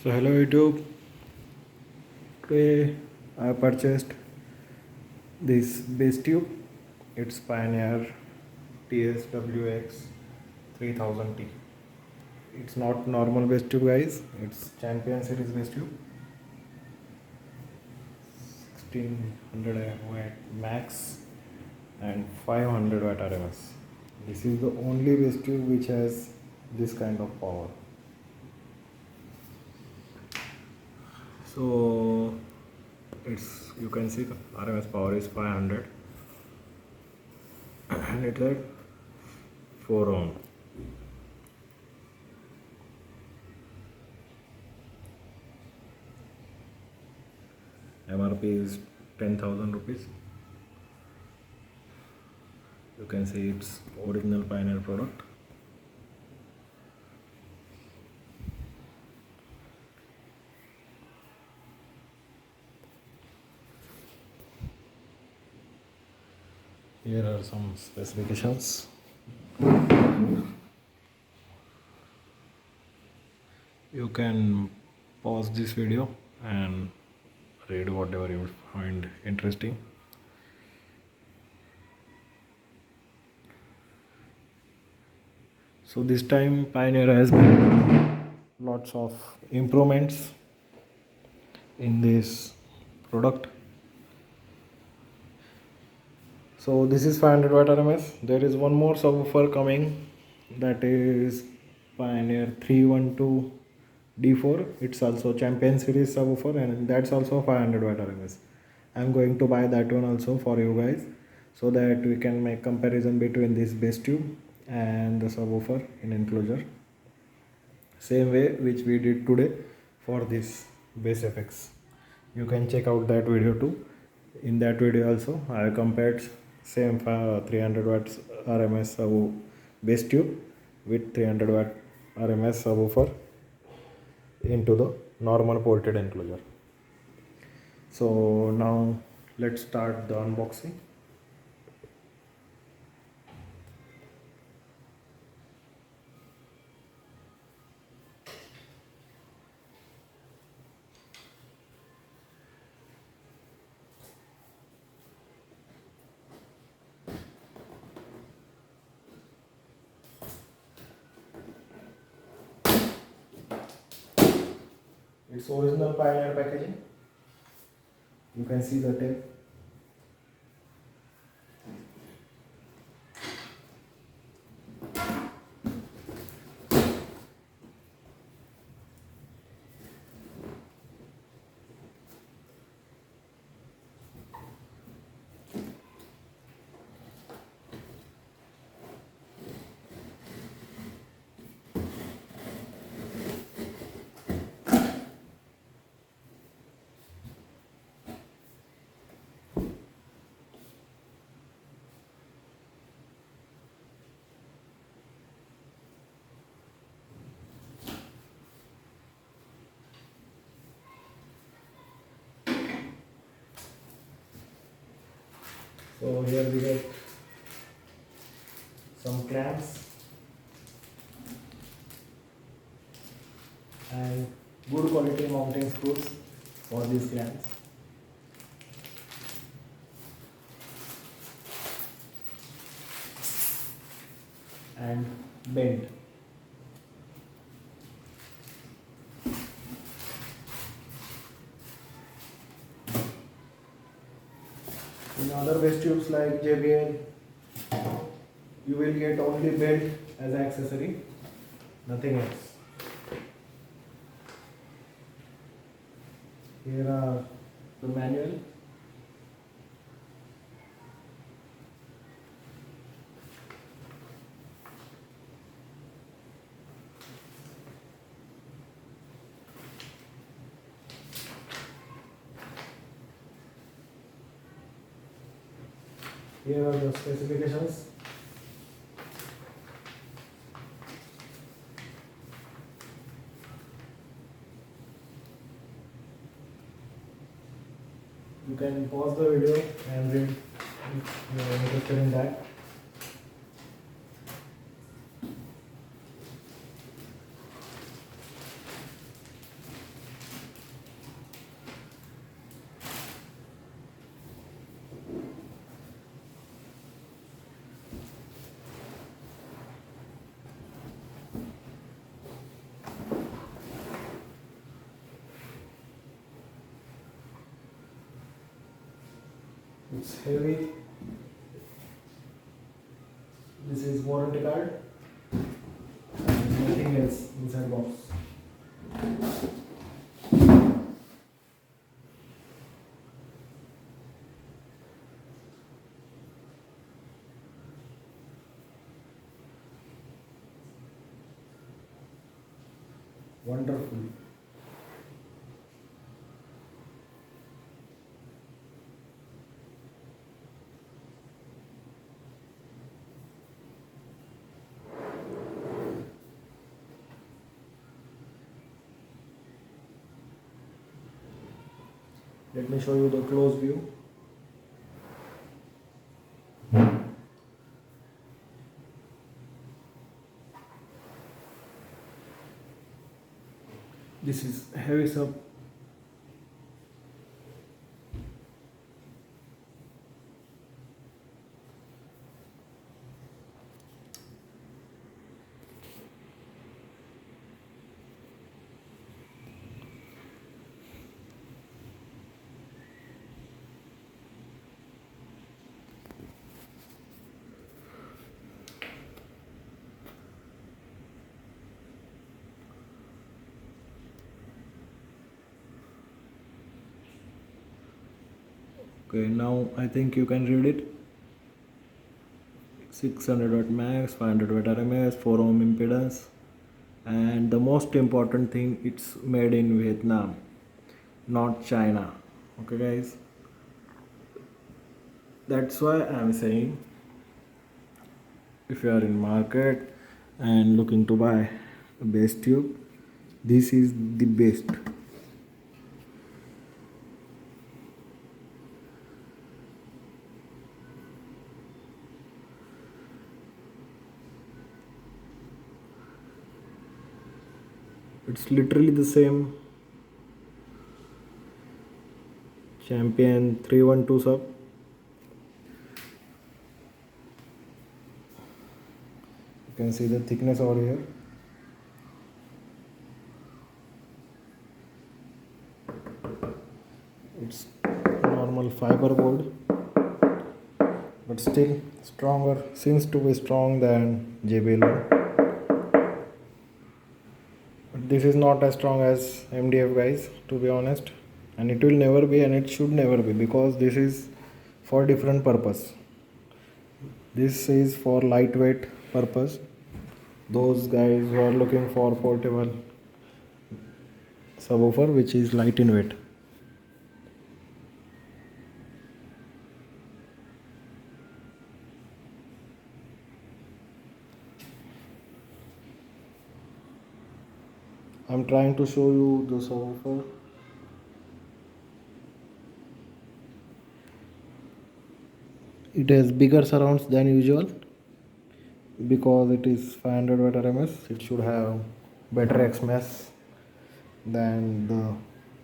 So hello YouTube. Today I purchased this bass tube. It's Pioneer TS-W3000T. It's not normal bass tube guys. It's Champion series bass tube. 1600 watt max and 500 watt RMS. This is the only bass tube which has this kind of power. So you can see the RMS power is 500 and it's at 4 ohm. MRP is 10,000 rupees. You can see it's original Pioneer product. Here are some specifications. You can pause this video and read whatever you find interesting. So this time Pioneer has made lots of improvements in this product. So this is 500 watt RMS. There is one more subwoofer coming, that is Pioneer 312D4. It's also Champion series subwoofer and that's also 500 watt RMS. I'm going to buy that one also for you guys so that we can make comparison between this bass tube and the subwoofer in enclosure. Same way which we did today for this bass effects. You can check out that video too. In that video also I compared same 300 watts RMS bass tube with 300 watt RMS subwoofer into the normal ported enclosure. So now let's start the unboxing. It's original Pioneer packaging. You can see the tape. So here we get some clamps and good quality mounting screws for these clamps. And bent. In other bass tubes like JBL, you will get only belt as an accessory, nothing else. Here are the manual. Here are the specifications. You can pause the video and read if you are interested in that. It's heavy. This is warranty card and nothing else inside box. Wonderful. Let me show you the close view. This is heavy sub. Okay, now I think you can read it. 600 watt max, 500 watt RMS, 4 ohm impedance, and the most important thing, it's made in Vietnam, not China. Okay, guys, that's why I'm saying, if you are in market and looking to buy a bass tube, this is the best. It's literally the same Champion 312 sub. You can see the thickness over here. It's normal fiber board, but still stronger, seems to be strong than JBL one. But this is not as strong as MDF, guys, to be honest, and it will never be, and it should never be, because this is for different purpose. This is for lightweight purpose. Those guys who are looking for portable subwoofer which is light in weight. I'm trying to show you the subwoofer. It has bigger surrounds than usual because it is 500 watt RMS. It should have better XMS than the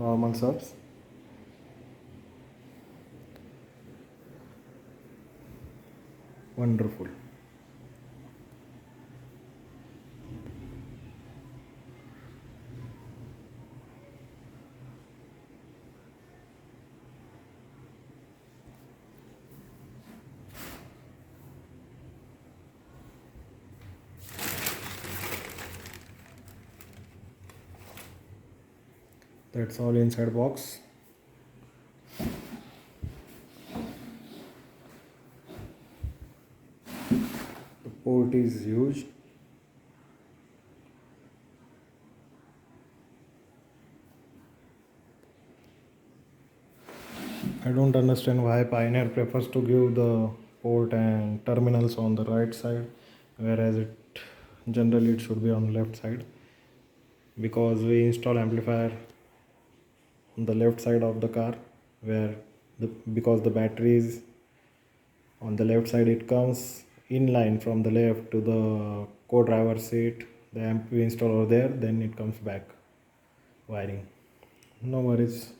normal subs. Wonderful. That's all inside box. The port is huge. I don't understand why Pioneer prefers to give the port and terminals on the right side, whereas it generally it should be on left side, because we install amplifier on the left side of the car, where because the battery is on the left side, it comes in line from the left to the co-driver seat. The amp we install over there, then it comes back wiring. No worries,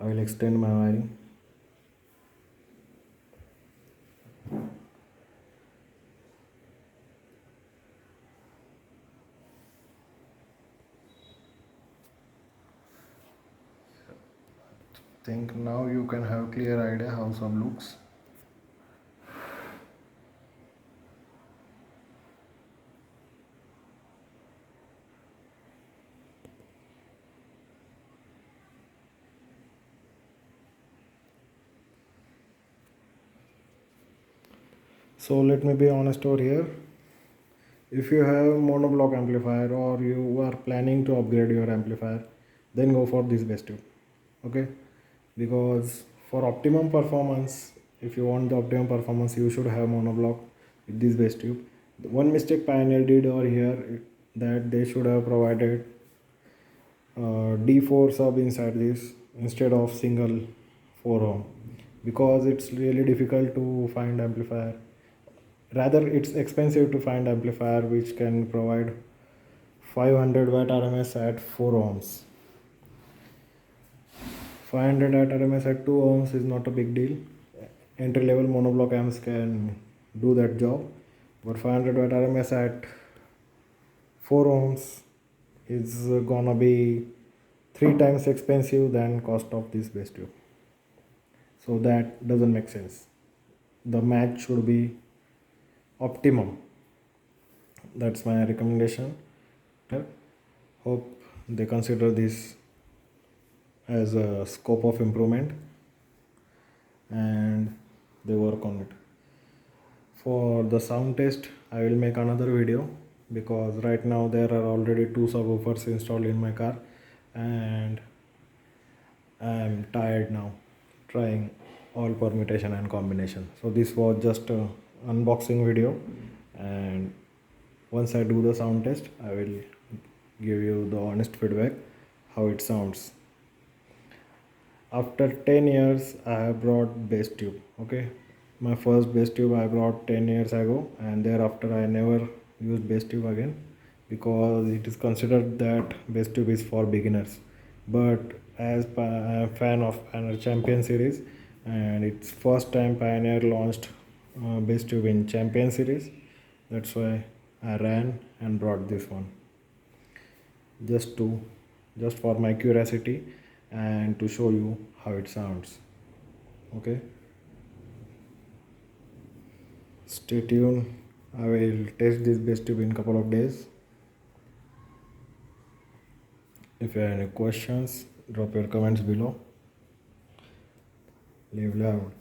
I will extend my wiring. Think now you can have clear idea how sub looks. So let me be honest over here. If you have monoblock amplifier or you are planning to upgrade your amplifier, then go for this bass tube. Okay, because for optimum performance, if you want the optimum performance, you should have monoblock with this bass tube. The one mistake Pioneer did over here that they should have provided D4 sub inside this instead of single 4 ohm, because it's really difficult to find amplifier. Rather, it's expensive to find amplifier which can provide 500 watt RMS at 4 ohms. 500 watt RMS at 2 ohms is not a big deal. Entry level monoblock amps can do that job, but 500 watt RMS at 4 ohms is gonna be 3 times expensive than cost of this bass tube. So that doesn't make sense. The match should be optimum. That's my recommendation. Hope they consider this as a scope of improvement and they work on it. For the sound test, I will make another video because right now there are already 2 subwoofers installed in my car and I am tired now trying all permutation and combination. So this was just a unboxing video, and once I do the sound test, I will give you the honest feedback how it sounds. After 10 years, I have brought bass tube. Okay, my first bass tube I brought 10 years ago, and thereafter I never used bass tube again because it is considered that bass tube is for beginners. But as I am a fan of Pioneer Champion series, and it's first time Pioneer launched bass tube in Champion series, that's why I ran and brought this one just for my curiosity and to show you how it sounds. Okay, stay tuned. I will test this bass tube in couple of days. If you have any questions, drop your comments below. Live loud.